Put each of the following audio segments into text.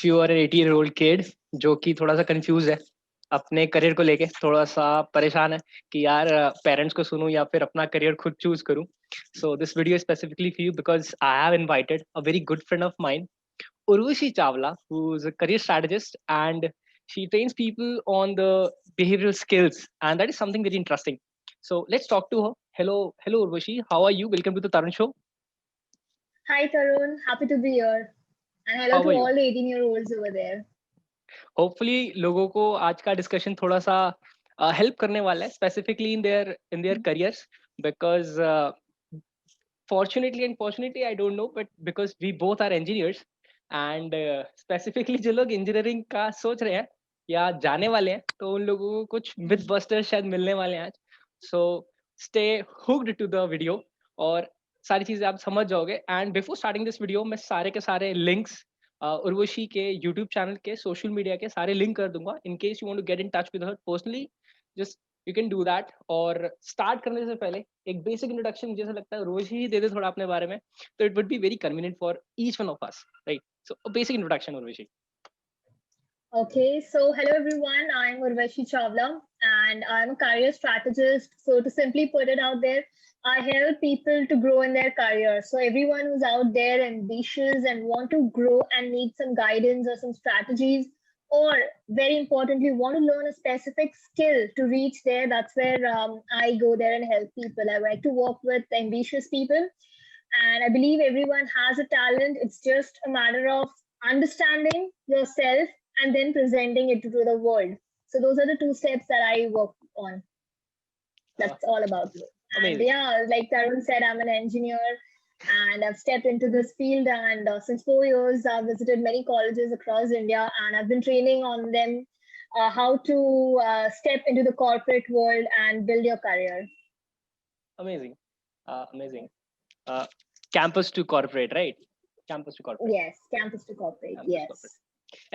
if you are an 18-year-old kid जो कि थोड़ा सा कंफ्यूज है अपने करियर को लेके, थोड़ा सा परेशान है कि यार पेरेंट्स को सुनूं या फिर अपना करियर खुद चूज करूं, so this video is specifically for you because I have invited a very good friend of mine, Urvashi Chawla, who's a career strategist, and she trains people on the behavioral skills, and that is something very interesting. So let's talk to her. Hello Urvashi, how are you? Welcome to the Tarun Show. Hi Tarun, happy to be here. And hello How to are you? all the 18-year-olds over there. Hopefully लोगों को आज का discussion थोड़ा सा help करने वाला है, specifically in their careers, because fortunately and fortunately I don't know, but because we both are engineers and specifically जो लोग इंजीनियरिंग का सोच रहे हैं या जाने वाले हैं, तो उन लोगों को कुछ मिथ बस्टर्स शायद मिलने वाले हैं आज. So stay hooked to the video और सारी चीजें आप समझ जाओगे. And before starting this video मैं सारे के सारे लिंक्स उर्वशी के यूट्यूब चैनल के, सोशल मीडिया के सारे लिंक कर दूंगा. In case you want to get in touch with her personally, just you can do that. और स्टार्ट करने से पहले एक बेसिक इंट्रोडक्शन मुझे ऐसा लगता है रोज ही दे दे थोड़ा अपने बारे में, तो it would be very convenient for each one of us, right? So a basic introduction Urvashi. Okay, so hello everyone. I'm Urvashi Chawla and I'm a career strategist. So to simply put it out there, I help people to grow in their career. So everyone who's out there ambitious and want to grow and need some guidance or some strategies, or very importantly, want to learn a specific skill to reach there, that's where I go there and help people. I like to work with ambitious people. And I believe everyone has a talent. It's just a matter of understanding yourself and then presenting it to the world. So those are the two steps that I work on. That's all about it. And yeah, like Tarun said, I'm an engineer and I've stepped into this field. And since 4 years, I've visited many colleges across India and I've been training on them how to step into the corporate world and build your career. Amazing. Campus to corporate, right? Campus to corporate. Yes, campus to corporate. Campus yes. Corporate.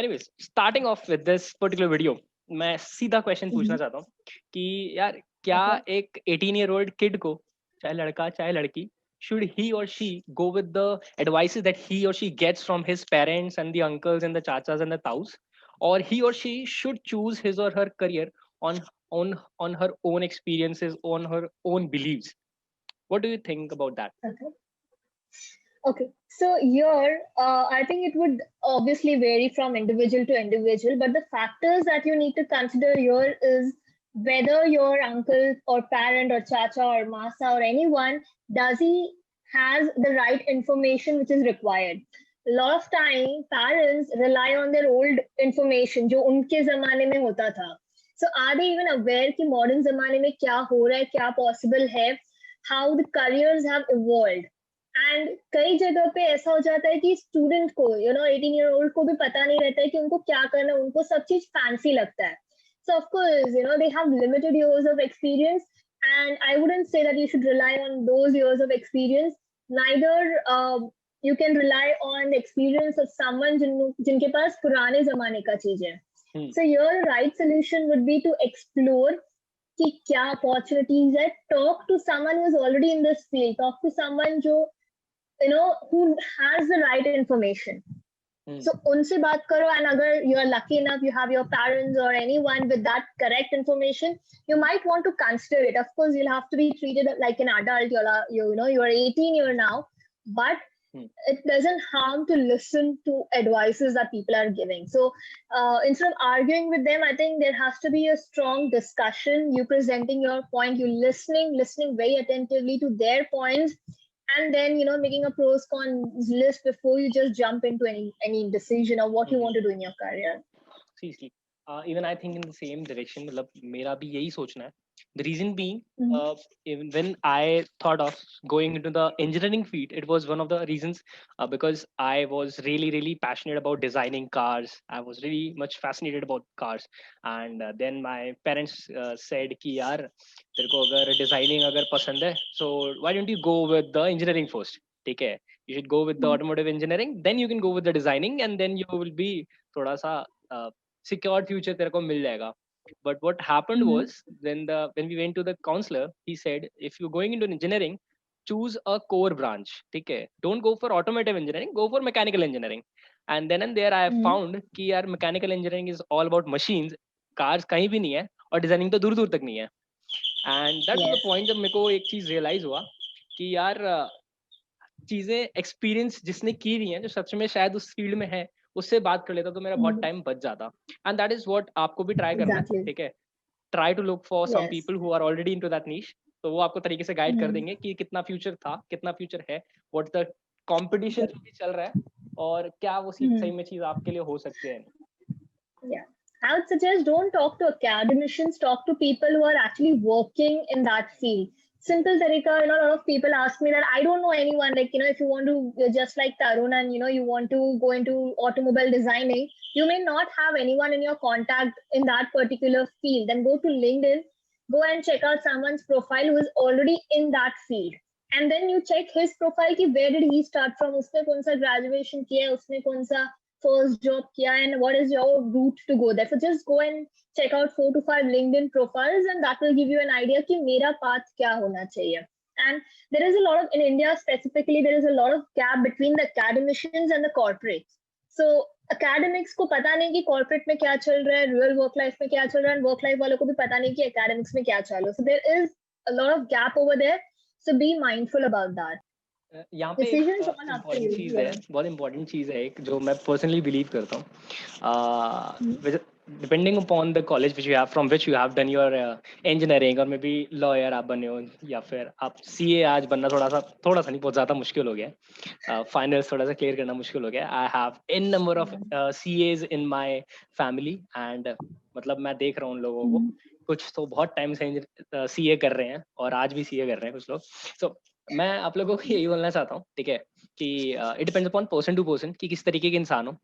Anyways, starting off with this particular video, मैं सीधा question पूछना चाहता हूँ कि यार क्या एक 18-year-old kid को, चाहे लड़का चाहे लड़की, should he or she go with the advices that he or she gets from his parents and the uncles and the chachas and the taus, or he or she should choose his or her career on her own experiences, on her own beliefs? What do you think about that? Okay, so here I think it would obviously vary from individual to individual, but the factors that you need to consider here is whether your uncle or parent or chacha or masa or anyone, does he has the right information which is required. A lot of time parents rely on their old information जो उनके जमाने में होता था. So are they even aware कि modern जमाने में क्या हो रहा है, क्या possible है, how the careers have evolved. And कई जगह पे ऐसा हो जाता है कि स्टूडेंट को 18-year-old को भी पता नहीं रहता है कि उनको क्या करना है. उनको सब चीज फैंसी लगता है. सो of course they have limited years of experience and I wouldn't say that you should rely on those years of experience. Neither you can rely on the experience of someone जिनके पास पुराने जमाने का चीज है. So your right solution would be to explore कि क्या opportunities है. Talk to someone who is already in this field. Talk to someone जो who has the right information. So unse baat karo, and agar you are lucky enough you have your parents or anyone with that correct information, you might want to consider it. Of course you'll have to be treated like an adult. You are 18 year now, but it doesn't harm to listen to advices that people are giving. So instead of arguing with them, I think there has to be a strong discussion, you presenting your point, you listening very attentively to their points, and then making a pros cons list before you just jump into any decision of what you want to do in your career. Seriously, even I think in the same direction. मतलब मेरा भी यही सोचना है. The reason being, even when I thought of going into the engineering field, it was one of the reasons because I was really passionate about designing cars. I was really much fascinated about cars, and then my parents said कि यार तेरे को अगर designing अगर पसंद है, so why don't you go with the engineering first? ठीक है, you should go with the automotive engineering, then you can go with the designing, and then you will be थोड़ा सा secure future तेरे को मिल जाएगा. But what happened was when we went to the counselor, he said, if you're going into engineering, choose a core branch. ठीक है, don't go for automotive engineering, go for mechanical engineering. And then and there I found कि यार mechanical engineering is all about machines, cars कहीं भी नहीं है और designing तो दूर दूर तक नहीं है. And that was the point जब मेरे को एक चीज रियलाइज हुआ कि यार चीजें एक्सपीरियंस जिसने की रही हैं, जो सच में शायद उस फील्ड में है, उससे बात कर लेता तो मेरा बहुत टाइम बच जाता. एंड दैट इज व्हाट आपको भी ट्राई करना है, ठीक है. Try to look for some people who are already into that niche. तो वो आपको तरीके से गाइड कर देंगे कि कितना फ्यूचर था, कितना फ्यूचर है, व्हाट द कंपटीशन जो भी चल रहा है, और क्या वो सही में चीज आपके लिए हो सकती है. Yeah. I would suggest don't talk to academicians, talk to people who are actually working in that field. Simple tarika, a lot of people ask me that I don't know anyone. Like, if you want to, just like Tarun, and you want to go into automobile designing, you may not have anyone in your contact in that particular field. Then go to LinkedIn, go and check out someone's profile who is already in that field. And then you check his profile, ki where did he start from, usne kaun sa graduation kiya, usne kaun sa first job kiya, and what is your route to go there. So just go and check out 4 to 5 LinkedIn profiles, and that will give you an idea ki mera path kya hona chahiye. And there is a lot of, in India specifically, there is a lot of gap between the academicians and the corporates. So academics को पता नहीं कि corporate में क्या चल रहा है, real work life में क्या चल रहा है, and work life वालों को भी पता नहीं कि academics में क्या चल रहा है. So there is a lot of gap over there. So be mindful about that. यहाँ पे इम्पोर्टेंट चीज है, बहुत इम्पोर्टेंट चीज है एक, जो मैं पर्सनली बिलीव करता हूँ. Depending upon the college which you have, from which you have done your engineering, और मे बी लॉयर आप बने हो, या फिर आप सीए आज बनना थोड़ा सा नहीं, बहुत ज़्यादा मुश्किल हो गया. फाइनल्स थोड़ा सा क्लियर करना मुश्किल हो गया. I have in number of CEOs in my family, and मतलब मैं देख रहा हूँ उन लोगों को, कुछ तो बहुत टाइम से सीए कर रहे हैं और आज भी सीए कर रहे हैं कुछ लोग. सो मैं आप लोगों को यही बोलना चाहता हूँ, ठीक है, कि it depends upon person to person कि किस तरीके के इंसान हो.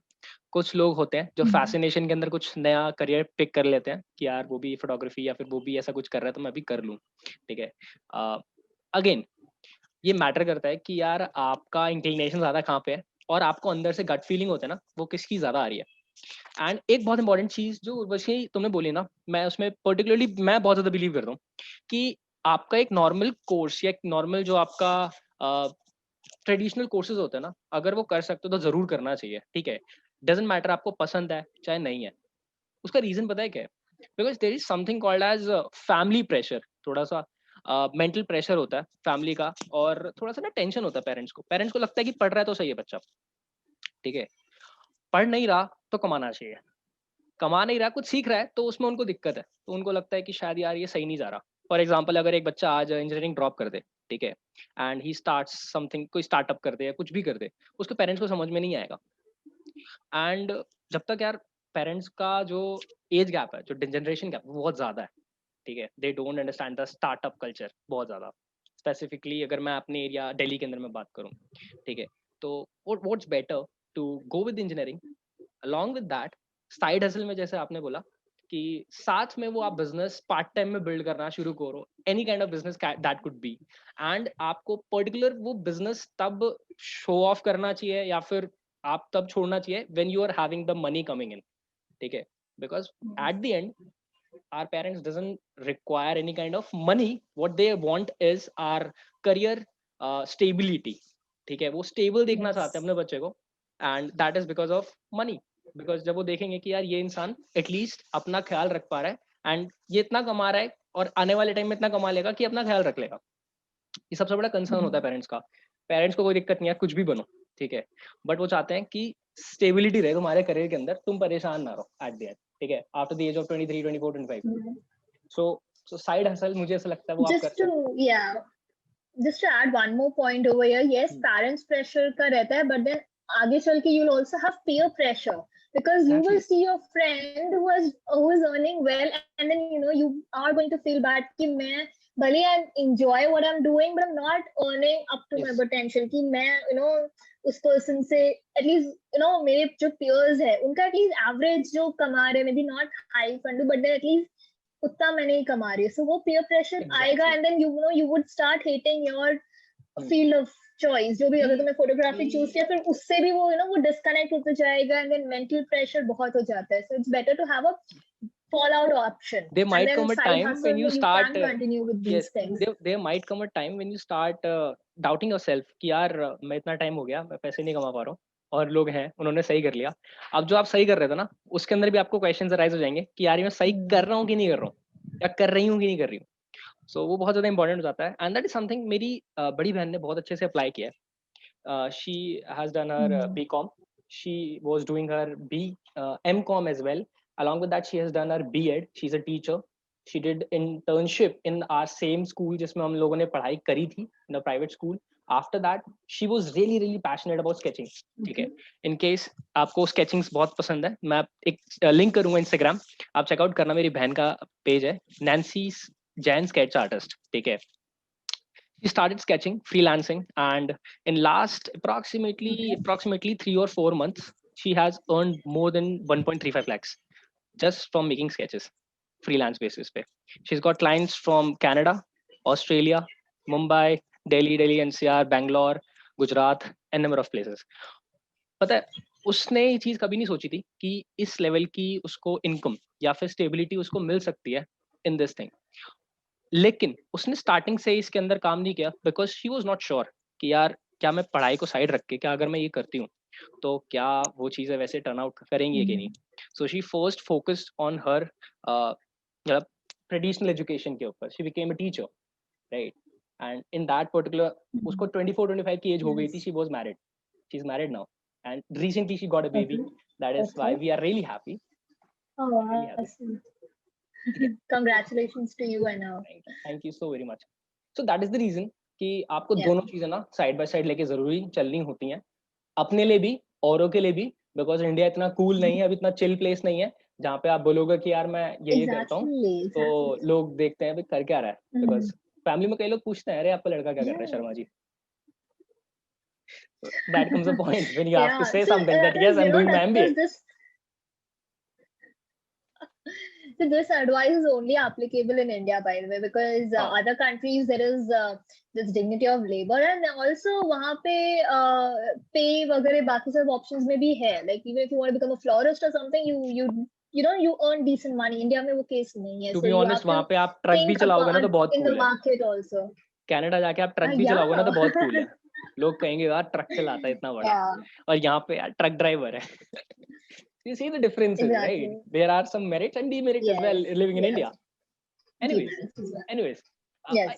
कुछ लोग होते हैं जो फैसिनेशन के अंदर कुछ नया करियर पिक कर लेते हैं कि यार वो भी फोटोग्राफी या फिर वो भी ऐसा कुछ कर रहा है तो मैं भी कर लूँ, ठीक है. अगेन ये मैटर करता है कि यार आपका इंक्लिनेशन ज्यादा कहाँ पे है, और आपको अंदर से गट फीलिंग होता है ना, वो किसकी ज्यादा आ रही है. एंड एक बहुत इंपॉर्टेंट चीज जो उर्वशी तुमने बोली ना, मैं उसमें पर्टिकुलरली मैं बहुत ज्यादा बिलीव करता हूँ कि आपका एक नॉर्मल कोर्स या एक नॉर्मल जो आपका ट्रेडिशनल कोर्सेज होते हैं ना, अगर वो कर सकते हो तो जरूर करना चाहिए, ठीक है. डजेंट मैटर आपको पसंद है चाहे नहीं है. उसका रीजन पता है क्या है? Because there is something called as family pressure. थोड़ा सा मेंटल प्रेशर होता है फैमिली का, और थोड़ा सा ना टेंशन होता है पेरेंट्स को लगता है कि पढ़ रहा है तो सही है बच्चा, ठीक है. पढ़ नहीं रहा तो कमाना चाहिए, कमा नहीं रहा कुछ सीख रहा है तो उसमें उनको दिक्कत है, तो उनको लगता है कि शायद यार ये सही नहीं जा रहा. फॉर एग्जाम्पल, अगर एक बच्चा आज इंजीनियरिंग ड्रॉप कर दे, ठीक है, एंड ही स्टार्ट्स समथिंग, कोई स्टार्टअप कर दे या कुछ भी कर दे, उसके पेरेंट्स को समझ में नहीं आएगा. एंड जब तक यार पेरेंट्स का जो एज गैप है, जो जनरेशन गैप, वो बहुत ज्यादा है, ठीक है. They don't understand the startup culture बहुत ज्यादा. स्पेसिफिकली अगर मैं अपने एरिया दिल्ली के अंदर में बात करूँ, ठीक है, तो what's better to go with engineering, along with that side hustle में, जैसे आपने बोला कि साथ में वो आप बिजनेस पार्ट टाइम में बिल्ड करना शुरू करो, any kind of business that could be. And आपको पर्टिकुलर वो बिजनेस तब शो ऑफ करना चाहिए या फिर आप तब छोड़ना चाहिए when you are having the money coming in, ठीक है. Because at the end our parents doesn't require any kind of money. What they want is our career stability, ठीक है. वो स्टेबल देखना चाहते हैं अपने बच्चे को, and that is because of money. Because जब वो देखेंगे कि यार ये इंसान एटलीस्ट अपना ख्याल रख पा रहा है, एंड ये इतना कमा रहा है और आने वाले टाइम में इतना कमा लेगा कि अपना ख्याल रख लेगा, ये सबसे बड़ा कंसर्न होता है पेरेंट्स का. पेरेंट्स को कोई दिक्कत नहीं है, कुछ भी बनो, ठीक है, बट वो चाहते हैं कि स्टेबिलिटी रहे तुम्हारे करियर के अंदर, तुम परेशान ना रहो एट द एंड, ठीक है, after the age of 23, 24, 25. So side hustle मुझे ऐसा लगता है वो आप कर सकते हो. Just to add one more point over here, yes, parents pressure का रहता है, but then आगे चल के you'll also have peer pressure, because you will see your friend who is earning well, and then you are going to feel bad कि मैं भले I enjoy what I'm doing, but I'm not earning up to my potential, कि मैं उस person से at least मेरे जो peers है उनका at least average जो कमा रहे, maybe not high fund, but then at least उतना मैं नहीं कमा रही. So वो peer pressure आएगा, and then you would start hating your field of choice. जो भी अगर तुमने फोटोग्राफी चूज किया, फिर उससे भी वो डिस्कनेक्ट होते जाएगा, and then mental pressure बहुत हो जाता है. So it's better to have a fallout option. There might come a time when you start continue with these things. There might come a time when you start doubting yourself कि यार मैं इतना time हो गया, मैं पैसे नहीं कमा पा रहा हूँ, और लोग हैं उन्होंने सही कर लिया। अब जो आप सही कर रहे थे ना, उसके अंदर भी आपको क्वेश्चंस अराइज हो जाएंगे कि यार ये मैं सही कर रहा हूँ कि नहीं कर रहा हूँ, या कर रही हूँ कि नहीं कर रही हूँ। सो वो बहुत ज्यादा इंपॉर्टेंट हो जाता है, एंड दैट इज समथिंग मेरी बड़ी बहन ने बहुत अच्छे से अप्लाई किया है। She has done her BCom, she was doing her MCom as well. Along with that, she has done her B.Ed. She's a teacher. She did internship in our same school जिसमें हम लोगों ने पढ़ाई करी थी, in a private school. After that, she was really passionate about sketching. ठीक है, in case आपको sketching बहुत पसंद है, मैं एक लिंक करूंगा Instagram, आप चेकआउट करना, मेरी बहन का पेज है, नैन्सी जैन स्केच आर्टिस्ट। ठीक है, she started sketching, freelancing, and in last approximately 3 or 4 months, she has earned more than 1.35 lakhs just from making sketches, freelance basis पे. She's got clients from Canada, Australia, Mumbai, Delhi NCR, Bangalore, Gujarat, and number of places. पता है, उसने ये चीज कभी नहीं सोची थी कि इस लेवल की उसको इनकम या फिर स्टेबिलिटी उसको मिल सकती है इन दिस थिंग। लेकिन उसने स्टार्टिंग से इसके अंदर काम नहीं किया because she was not sure कि यार क्या मैं पढ़ाई को साइड रख के, क्या अगर मैं ये करती हूँ तो क्या वो चीज़ें वैसे टर्न आउट करेंगी कि नहीं। So she first focused on her मतलब ट्रेडिशनल एजुकेशन के ऊपर। She became a teacher, right, and in that particular उसको 24-25 की एज हो गई थी। She was married, she is married now, and recently she got a baby. That is why we are really happy, really happy. Congratulations to you and thank you so very much. So that is the reason कि आपको दोनों चीजें ना side by side लेके जरूरी चलनी होती हैं, अपने लिए भी औरों के लिए भी। बिकॉज इंडिया इतना कूल नहीं है, अभी इतना चिल प्लेस नहीं है जहाँ पे आप बोलोगे कि यार मैं ये करता हूँ तो लोग देखते हैं भाई कर क्या रहा है। बिकॉज फैमिली में कई लोग पूछते हैं अरे आपका लड़का क्या कर रहा है Sharma ji. That comes a point when you have to say something that yes I am doing my MBA. So this advice is only applicable in India, by the way, because other countries there is this dignity of labor, and also वहाँ पे pay वगैरह बाकी सब options में भी है. Like even if you want to become a florist or something, you know you earn decent money. India में वो case नहीं है. To So be you honest, have to वहाँ पे आप ट्रक भी think चलाओगे ना तो about बहुत in the कूल है। market also. कनाडा जाके आप ट्रक भी चलाओगे ना तो बहुत कूल है। लोग कहेंगे यार ट्रक चलाता है इतना बड़ा, और यहाँ पे यार ट्रक ड्राइवर है। You see the differences, Exactly. right? There are some merits and demerits as well living in India. Anyways,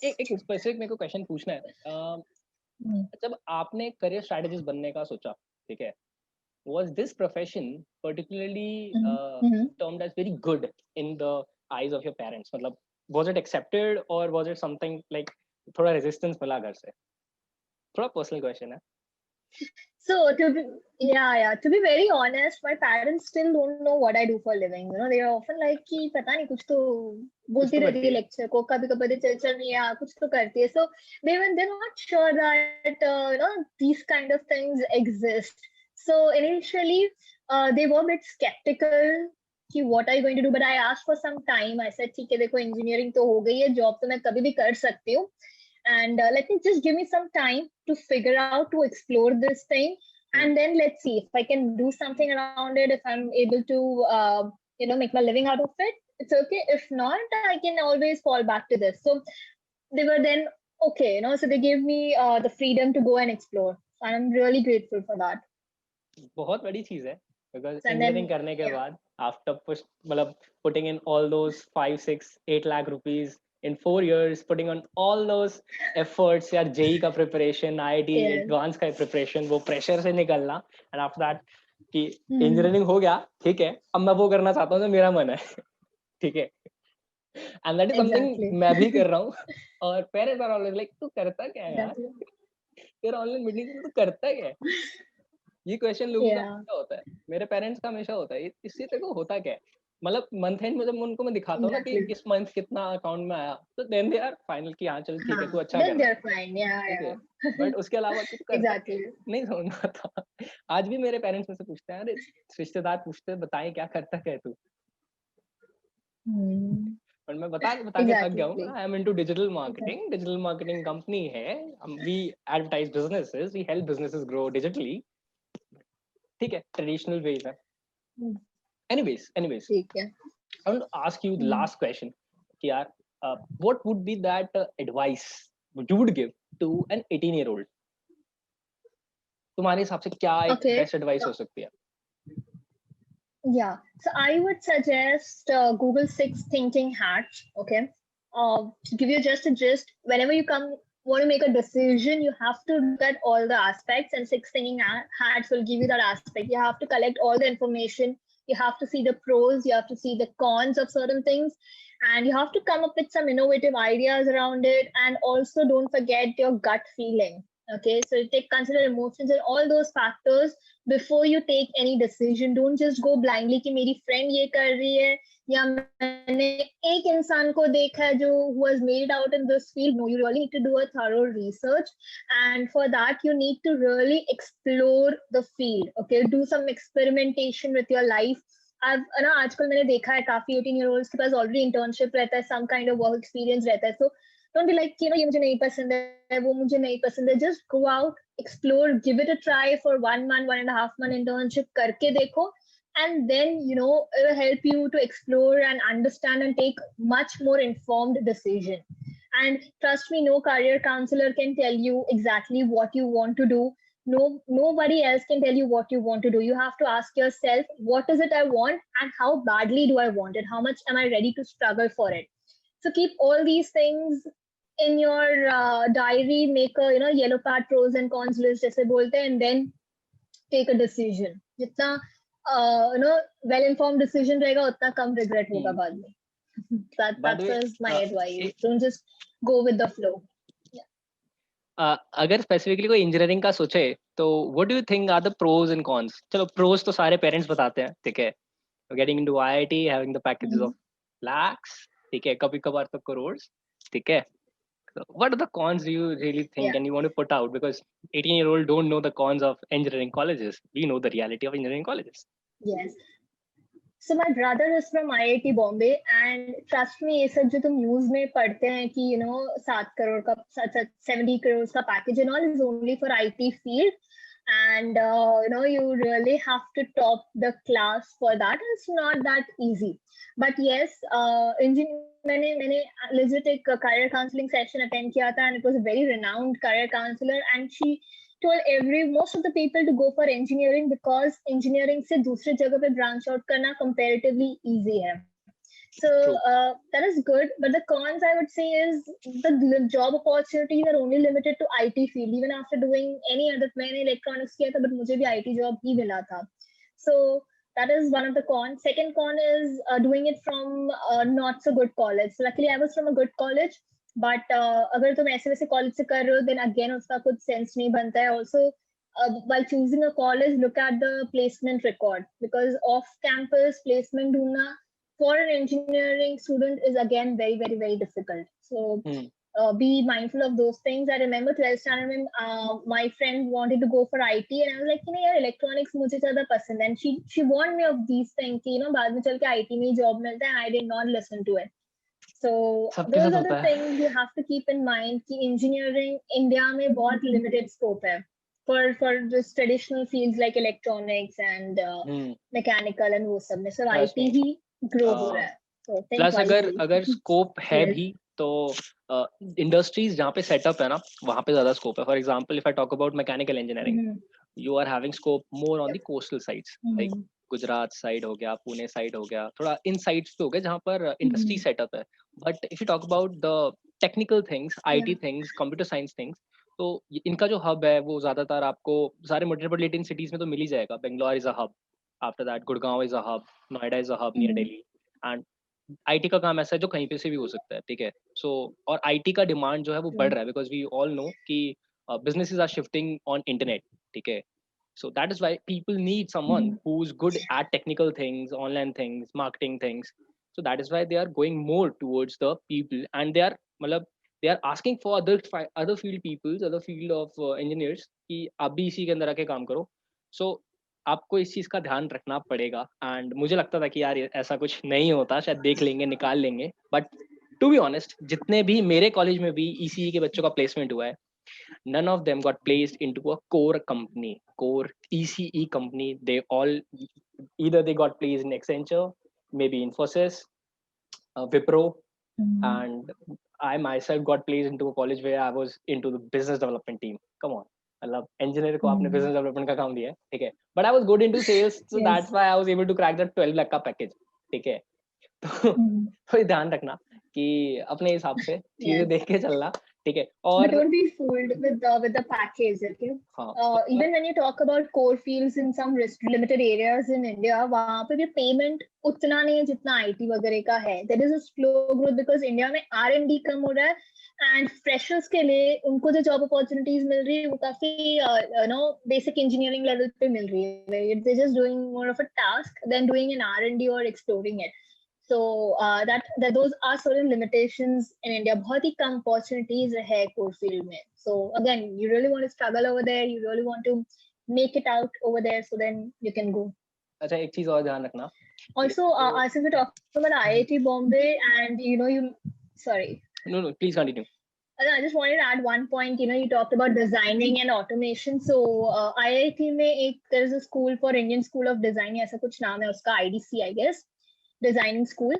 एक स्पेसिफिक मेरे को क्वेश्चन पूछना है। जब आपने करियर स्ट्रेटजीज बनने का सोचा, ठीक है, was this profession particularly termed as very good in the eyes of your parents? मतलब was it accepted or was it something like थोड़ा resistance मिला घर से? थोड़ा पर्सनल क्वेश्चन है। So to be very honest, my parents still don't know what I do for a living. You know, they are often like कि पता नहीं कुछ तो बोलती रहती है लेक्चर को, कभी कभी चल नहीं है कुछ तो करती है. So they're not sure that you know these kind of things exist. So initially they were a bit skeptical कि what are you going to do, but I asked for some time. I said ठीक है देखो engineering तो हो गई है, job तो मैं कभी भी कर सकती हूँ. And let me just give me some time to figure out, to explore this thing, and then let's see if I can do something around it. If I'm able to you know make my living out of it, it's okay. If not, I can always fall back to this. So they were then okay, you know, so they gave me the freedom to go and explore. So I'm really grateful for that. बहुत बड़ी चीज है, because engineering करने के बाद after मतलब putting in all those 5, 6, 8 lakh rupees in 4 years, putting on all those efforts, यार JEE का preparation, IIT advanced का preparation, वो pressure से निकलना, and after that कि engineering हो गया, ठीक है, अब मैं वो करना चाहता हूँ जो मेरा मन है, ठीक है, and that is something मैं भी कर रहा हूँ, और parents are always like तू करता क्या है यार, तेरा ऑनलाइन मीटिंग में तू करता क्या है? ये क्वेश्चन लोगों का हमेशा होता है, मेरे पेरेंट्स का हमेशा होता है, इससे तेरे को होता क्या है? मतलब मंथ एंड में जब उनको मैं दिखाता हूँ ना कि इस मंथ कितना अकाउंट में आया, तो देन दे आर फाइनल कि हाँ चल ठीक है तू अच्छा कर रहा है, ठीक है, बट उसके अलावा तू करता नहीं समझ में आता। आज भी मेरे पेरेंट्स में से पूछते हैं, अरे रिश्तेदार पूछते हैं बताएं क्या करता क्या है तू, और मैं बता के थक गया हूँ। I am into digital marketing company है, we advertise businesses, we help businesses grow digitally, ठीक है, ट्रेडिशनल वेज है। anyways ठीक है, I want to ask you the last question कि यार what would be that advice you would give to an 18-year-old? तुम्हारे हिसाब से क्या एक Okay. बेस्ट एडवाइस हो सकती है? Yeah, so I would suggest Google Six Thinking Hats. Okay, to give you just a gist, whenever you want to make a decision, you have to look at all the aspects, and Six Thinking Hats will give you that aspect. You have to collect all the information. You have to see the pros. You have to see the cons of certain things, and you have to come up with some innovative ideas around it. And also, don't forget your gut feeling. Okay, so you take consider emotions and all those factors before you take any decision. Don't just go blindly कि मेरी friend ये कर रही है या मैंने एक इंसान को देखा है जो who has made it out in this field. No, you really need to do a thorough research, and for that you need to really explore the field. Okay, do some experimentation with your life. ना आजकल मैंने देखा है काफी 18-year-olds के पास already internship रहता है, some kind of work experience रहता है. सो डोंट बी लाइक ये मुझे नहीं पसंद है, वो मुझे नहीं पसंद है. Just go out, explore, give it a try for 1 month, 1.5 month internship करके देखो, and then it will help you to explore and understand and take much more informed decision. And trust me, no career counselor can tell you exactly what you want to do. Nobody else can tell you what you want to do. You have to ask yourself, what is it I want and how badly do I want it? How much am I ready to struggle for it? So keep all these things in your diary, make a yellow pad pros and cons list जैसे बोलते हैं, and then take a decision. जितना well informed decision रहेगा उतना कम regret होगा बाद में. By the way, That's my advice. Don't just go with the flow. अगर स्पेसिफिकली कोई इंजीनियरिंग का सोचे तो what do you think are the pros and cons? चलो प्रोज तो सारे पेरेंट्स बताते हैं, ठीक है, getting into IIT, having the packages of lakhs, ठीक है, कभी कभार तो crores, ठीक है. What are the cons do you really think Yeah. and you want to put out? Because 18-year-old don't know the cons of engineering colleges. We know the reality of engineering colleges. Yes. So my brother is from IIT Bombay, and trust me, ये सब जो तुम news में पढ़ते हैं कि 7 crore का 70 crores का package and all is only for IT field, and you really have to top the class for that. It's not that easy, but yes, मैंने legit एक career counseling session attend किया था, and it was a very renowned career counselor, and she told most of the people to go for engineering because engineering से दूसरे जगह पे branch out करना comparatively easy है. So that is good, but the cons I would say is the job opportunities are only limited to IT field. Even after doing any other, मैंने electronics किया था, but मुझे भी IT job ही मिला था. So that is one of the cons. Second con is doing it from not so good college. So luckily I was from a good college, but अगर तुम ऐसे वैसे college से कर रहे हो, then again उसका कुछ sense नहीं बनता है. Also, while choosing a college, look at the placement record, because off-campus placement ढूंढना for an engineering student is again very, very, very difficult. So be mindful of those things. I remember 12th standard when my friend wanted to go for IT, and I was like, यार electronics मुझे ज़्यादा पसंद है. And she warned me of these things कि बाद में चल के IT में job मिलता है, and I did not listen to it. So those are the things you have to keep in mind कि engineering India में बहुत limited scope है for this traditional fields like electronics and mechanical and वो सब में. So IT he grow हो रहा है. So प्लस अगर स्कोप है भी तो इंडस्ट्रीज जहाँ पे सेटअप है ना, वहाँ पे ज्यादा स्कोप है. For example, if I talk about mechanical engineering, you are having scope more on the coastal sides, like Gujarat side हो गया, पुणे साइड हो गया, थोड़ा इन साइड्स पे हो गया जहाँ पर इंडस्ट्री सेटअप है. But if you talk about the technical things, IT things, computer science things, तो इनका जो हब है वो ज्यादातर आपको सारे मेट्रोपॉलिटन सिटीज में तो मिल ही जाएगा. Bangalore is a hub, after that Gurgaon is a hub, Noida is a hub near Delhi. And IT का काम ऐसा है जो कहीं पे से भी हो सकता है, ठीक है. सो और आईटी का डिमांड जो है वो बढ़ रहा है, बिकॉज वी ऑल नो कि businesses are shifting on internet, ठीक है. So that is why people need someone who's good at technical things, online things, marketing things. So that is why they are going more towards the people, and they are asking for other field peoples, other field of engineers कि आप भी इसी के अंदर आके काम करो. So आपको इस चीज का ध्यान रखना पड़ेगा. एंड मुझे लगता था कि यार ऐसा कुछ नहीं होता, शायद देख लेंगे, निकाल लेंगे. बट टू बी ऑनेस्ट, जितने भी मेरे कॉलेज में भी ईसीई के बच्चों का प्लेसमेंट हुआ है, none of them got placed into a core ECE company. They all either they got placed in Accenture, maybe Infosys, Wipro, and I myself got placed into a college where I was into the business development team. Come on, मतलब engineer को आपने business development का काम दिया है, ठीक है, but I was good into sales, so that's why I was able to crack the 12 lakh का पैकेज, ठीक है। तो ये ध्यान रखना कि अपने हिसाब से चीजें देख के चलना, ठीक है। But और don't be fooled with the package, okay? हाँ, Even when you talk about core fields in some limited areas in India, वहाँ पे भी payment उतना नहीं है जितना IT वगैरह का है. There is a slow growth because India में R&D कम हो रहा है, and freshers के लिए उनको जो job opportunities मिल रही है वो काफी basic engineering level पे मिल रही है. They're just doing more of a task than doing an R&D or exploring it. So that those are certain limitations in India. बहुत ही कम opportunities है core field में. So again, you really want to struggle over there. You really want to make it out over there. So then you can go. अच्छा, एक चीज और ध्यान रखना. Also, since we're talking about IIT Bombay, and sorry. No, please continue. I just wanted to add one point. You talked about designing and automation. So IIT में there's a school for Indian School of Design. ऐसा कुछ नाम है उसका, IDC, I guess. Designing school,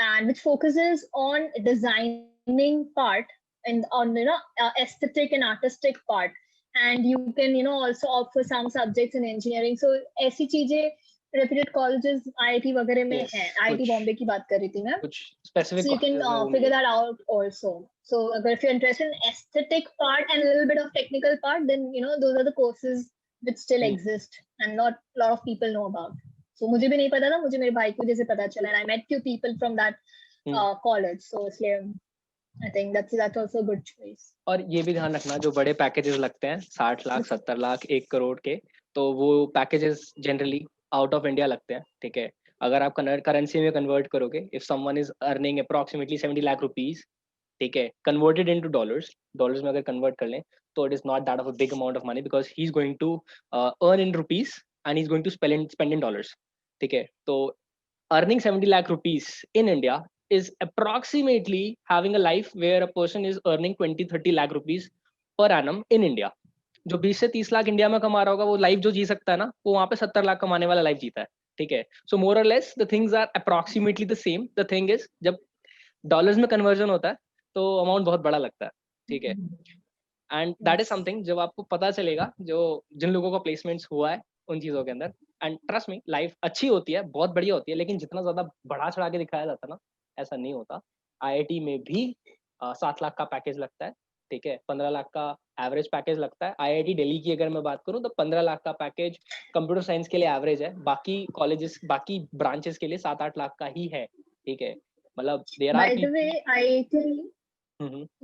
and which focuses on designing part and on aesthetic and artistic part, and you can also opt for some subjects in engineering. So ऐसी चीजें reputed colleges IIT वगैरह में Yes, है. IIT Bombay की बात कर रही थी मैं. कुछ specific So you can colleges में वो figure मिले. that out also. So if you're interested in aesthetic part and a little bit of technical part, then those are the courses which still exist and not a lot of people know about. So मुझे भी नहीं पता था, मुझे मेरे भाई की वजह से पता चला, and I met few people from that college. So इसलिए I think that's also a good choice. और ये भी ध्यान रखना, जो बड़े पैकेजेस लगते हैं 60 लाख 70 लाख 1 करोड़ के, तो वो packages generally out of India लगते हैं, ठीक है. अगर आप करेंसी में कन्वर्ट करोगे, if someone is earning approximately 70 lakh rupees, ठीक है, कन्वर्टेड इनटू डॉलर्स में अगर कन्वर्ट कर लें, तो it is not that of a big amount of money, because he is going to earn in rupees and he is going to spend in dollars, ठीक है. तो earning 70 lakh rupees in India is approximately having a life where a person is earning 20-30 lakh rupees per annum in India. जो 20 से 30 lakh India में कमा रहा होगा, वो लाइफ जो जी सकता है ना, वो वहां पे 70 लाख कमाने वाला लाइफ जीता है, ठीक है. सो मोर और less the things are approximately the same. The thing is, जब डॉलर्स में कन्वर्जन होता है तो अमाउंट बहुत बड़ा लगता है, ठीक है. एंड दैट इज समथिंग जब आपको पता चलेगा, जो जिन लोगों का प्लेसमेंट्स हुआ है उन चीजों के अंदर. एंड ट्रस्ट मी, लाइफ अच्छी होती है, बहुत बढ़िया होती है, लेकिन जितना ज्यादा बढ़ा चढ़ा के दिखाया जाता है ना, ऐसा नहीं होता. आईआईटी में भी 7 लाख का पैकेज लगता है, ठीक है, 15 लाख का एवरेज पैकेज लगता है. आईआईटी दिल्ली की अगर मैं बात करूं, तो 15 लाख का पैकेज कंप्यूटर साइंस के लिए एवरेज है. बाकी कॉलेजेस, बाकी ब्रांचेस के लिए 7-8 लाख का ही है, ठीक है. मतलब there are. By the way, IIT,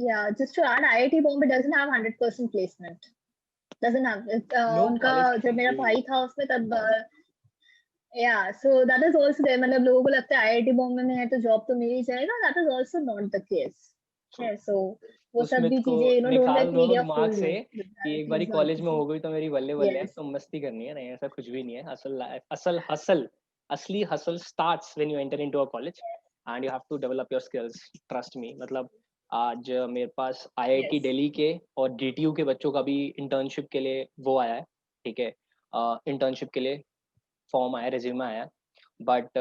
yeah, just to add, IIT Bombay doesn't have 100% placement. Doesn't have. उनका जब मेरा भाई था उसमें तब yeah, so that is also there. मतलब लोगों को लगता है IIT बॉम्बे में है तो जॉब तो मिल ही जाएगा. That is also not the case. Yeah, so वो सब भी चीजें निकाल दो दिमाग से कि एक बारी कॉलेज में हो गई तो मेरी बल्ले बल्ले है, तो मस्ती करनी है. नहीं, ऐसा कुछ भी नहीं है. असली hustle starts when you enter into a college and you have to develop your skills. Trust me. मतलब आज मेरे पास IIT दिल्ली के और DTU के बच्चों का भी इंटर्नशिप के लिए वो आया है, ठीक है. इंटर्नशिप के लिए फॉर्म आया, रिज्यूम आया, बट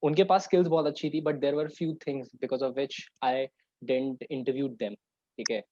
उनके पास स्किल्स बहुत अच्छी थी, but there were few things because of which I didn't interview them, ठीक है.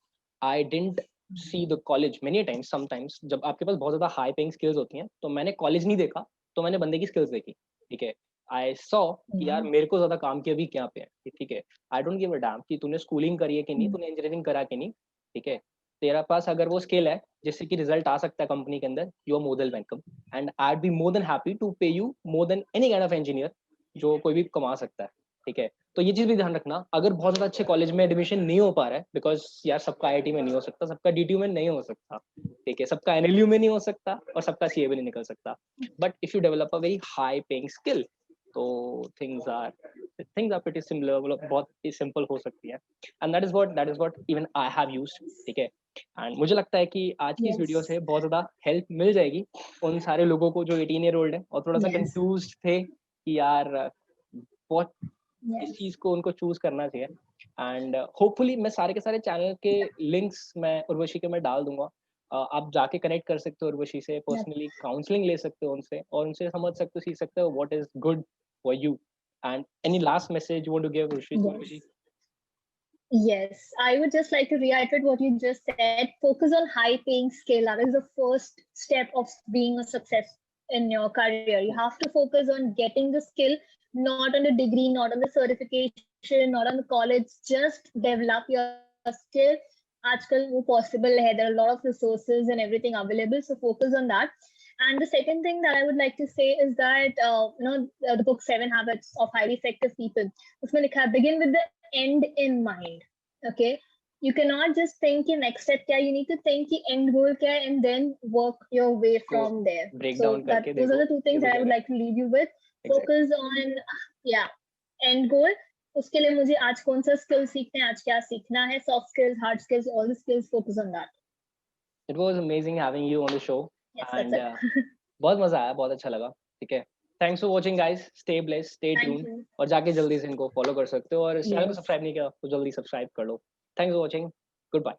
I didn't see the college many times. Sometimes जब आपके पास बहुत ज्यादा हाई पेइंग स्किल्स होती हैं, तो मैंने कॉलेज नहीं देखा, तो मैंने बंदे की स्किल्स देखी, ठीक है. आई सॉ कि यार मेरे को ज्यादा काम किया भी क्या पे है, ठीक है. I don't give a dam कि तूने स्कूलिंग करी है कि नहीं, तूने इंजीनियरिंग करा कि नहीं, ठीक है. तेरा पास अगर वो स्किल है जिससे कि रिजल्ट आ सकता है कंपनी के अंदर, you are more than welcome, and I be more than happy to pay you more than any kind of engineer जो कोई भी कमा सकता है, ठीक है. तो ये चीज भी ध्यान रखना, अगर बहुत ज्यादा अच्छे कॉलेज में एडमिशन नहीं हो पा रहा है, बिकॉज यार सबका आईआईटी में नहीं हो सकता, सबका डीटीयू में नहीं हो सकता, ठीक है, सबका एनएलयू में नहीं हो सकता, और सबका सीए में नहीं निकल सकता. But if you develop a very high paying skill, तो थिंग्स आर प्रीटी सिमिलर, मतलब बहुत ही सिंपल हो सकती है. And that is what even I have used, ठीक है. एंड मुझे लगता है कि आज की इस वीडियो से बहुत ज्यादा हेल्प मिल जाएगी उन सारे लोगों को जो 18 ईयर ओल्ड है और थोड़ा सा कंफ्यूज थे कि यार बहुत इस चीज को उनको चूज करना चाहिए. एंड होपफुली मैं सारे के सारे चैनल के लिंक्स मैं उर्वशी के मैं डाल दूंगा. आप जाके कनेक्ट कर सकते हो उर्वशी से, पर्सनली काउंसलिंग ले सकते हो उनसे, और उनसे समझ सकते हो, सीख सकते हो what is good for you. And any last message you want to give Urvashi? Yes, I would just like to reiterate what you just said. Focus on high paying skill. That is the first step of being a success in your career. You have to focus on getting the skill, not on the degree, not on the certification, not on the college. Just develop your skill. आजकल वो possible है. There are a lot of resources and everything available. So focus on that. And the second thing that I would like to say is that the book Seven Habits of Highly Effective People. उसमें लिखा है begin with the end in mind. Okay, you cannot just think कि next step क्या है. You need to think कि end goal क्या है and then work your way को from there. break So down करके those are देखो the two कि things वो that I क्या would है। like to leave you with. Exactly. Focus on end goal. उसके लिए मुझे आज कौन सा स्किल सीखना है, आज क्या सीखना है, soft skills, hard skills, all the skills, focus on that. It was amazing having you on the show. Yes, And that's it. बहुत मजा आया, बहुत अच्छा लगा. ठीक है, thanks for watching guys. Stay blessed, stay Thank tuned. you. और जाके जल्दी से इनको फॉलो कर सकते हो, और इस चैनल को Yes. सब्सक्राइब नहीं किया तो जल्दी सब्सक्राइब कर लो. Thanks for watching. Good bye.